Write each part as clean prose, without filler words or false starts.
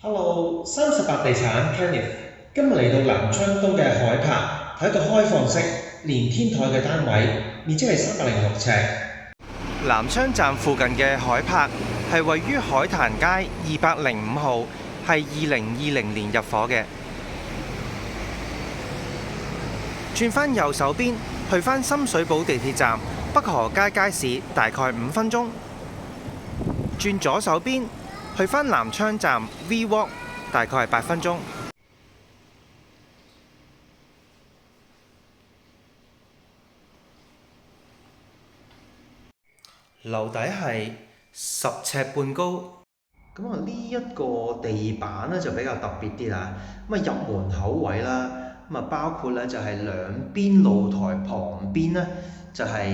Hello，38地產 Kenneth，今日嚟到南昌東嘅海柏，係一個開放式連天台嘅單位，面積係306尺。南昌站附近嘅海柏係位於海壇街205號，係2020年入伙嘅。轉返右手邊，去返深水埗地鐵站北河街街市，大概5分鐘。轉左手邊，去返南昌站 V Walk， 大概係8分鐘。樓底係10尺半高。咁啊，呢一個地板咧就比較特別啲啦。咁啊，入門口位啦，咁啊包括咧就係兩邊露台旁邊咧就係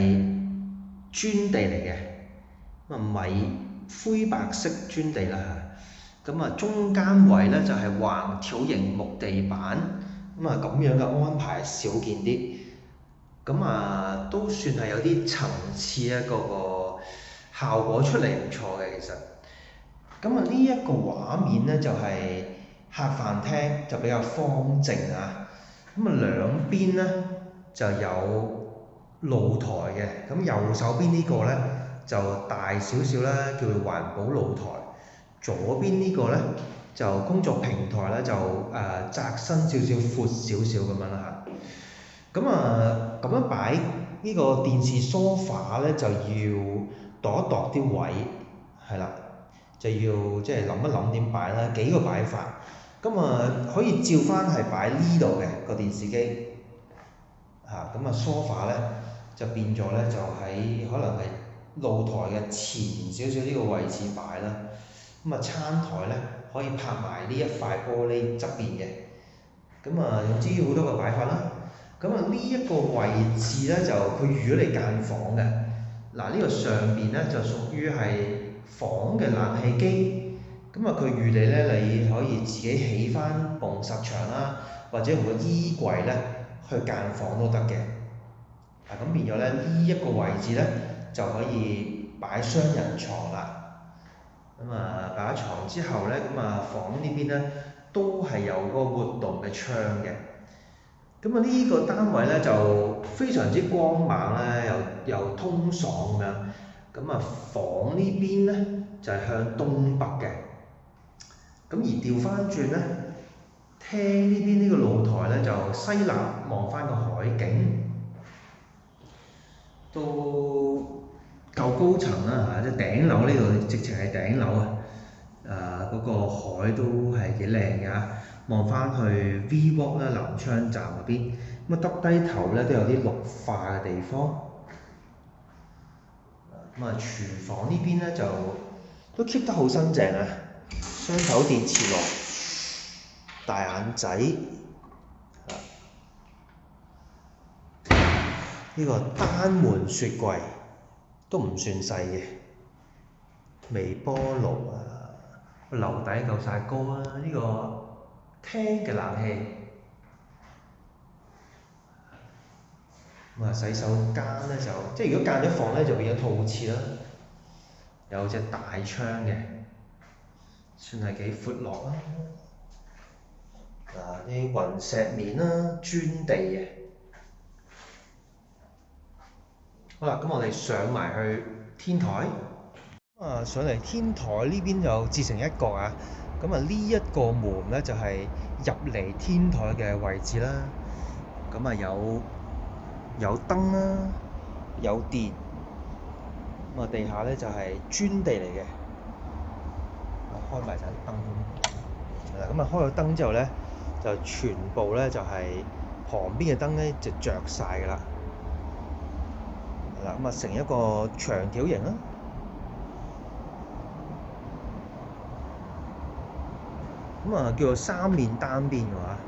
磚地嚟嘅，咁啊米灰白色磚地啦嚇。咁啊中間位咧就係橫條形木地板，咁啊咁樣嘅安排少見啲。咁啊都算係有啲層次啊，個效果出嚟唔錯嘅其實。咁啊，呢一個畫面咧就係客飯廳，就比較方正啊。咁啊，兩邊咧就有露台嘅。咁右手邊呢個咧就大少少啦，叫做環保露台。左邊呢個咧就工作平台咧就窄身少少、闊少少咁樣啦嚇。咁啊，咁樣擺呢個電視梳化咧就要度一度啲位，係啦。就要即係諗一諗點擺啦，幾個擺法，咁啊可以照翻係擺呢度嘅個電視機，咁啊梳化咧就變咗咧就喺可能係露台嘅前少少呢個位置擺啦，咁啊餐台咧可以拍埋呢一塊玻璃側邊嘅，咁啊總之好多個擺法啦，咁啊呢一個位置咧就佢預咗你間房嘅，嗱呢個上邊咧就屬於係房嘅冷氣機，咁啊佢預你咧，你可以自己起翻埲實牆啦，或者用個衣櫃咧去間房都得嘅。咁變咗咧呢一個位置咧就可以擺雙人床啦。咁啊擺咗床之後咧，咁啊房呢邊咧都係有個活動嘅窗嘅。咁啊呢個單位咧就非常之光猛咧，又通爽咁樣。咁啊房呢邊咧就係向東北嘅，咁而調翻轉咧，廳呢邊呢個露台咧就西南望翻個海景，都夠高層啦嚇，即係頂樓呢度直情係頂樓啊！嗰個海都係幾靚㗎，望翻去 V Walk 啦，南昌站嗰邊，咁啊耷低頭咧都有啲綠化嘅地方。咁啊，廚房呢邊咧就都 keep 得好新淨啊！雙頭電磁爐、大眼仔，呢個單門雪櫃都唔算細嘅，微波爐啊，樓底夠晒高啊！呢個廳嘅冷氣，咁啊洗手間咧就即係如果間咗房咧就變咗套廁啦。有隻大窗嘅，算係幾闊落啦。啲雲石面啦，磚地嘅。好啦，咁我哋上埋去天台。上嚟天台呢邊就自成一角啊。咁啊，呢一個門咧就係入嚟天台嘅位置啦。咁啊有燈啦，有電。咁啊，地下咧就係磚地嚟嘅，開埋盞燈。係啦，咁啊開咗燈之後咧，就全部咧就係旁邊嘅燈咧就着晒㗎啦。係啦，咁啊成一個長條形啦。咁啊叫做三面單邊嘅話，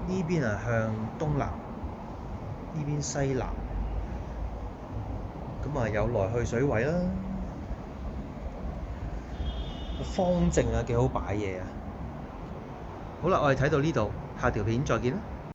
呢邊啊向東南，呢邊西南。咁啊有來去水位啦，方正啊，幾好擺嘢啊！好啦，我哋睇到呢度，下條片再見啦。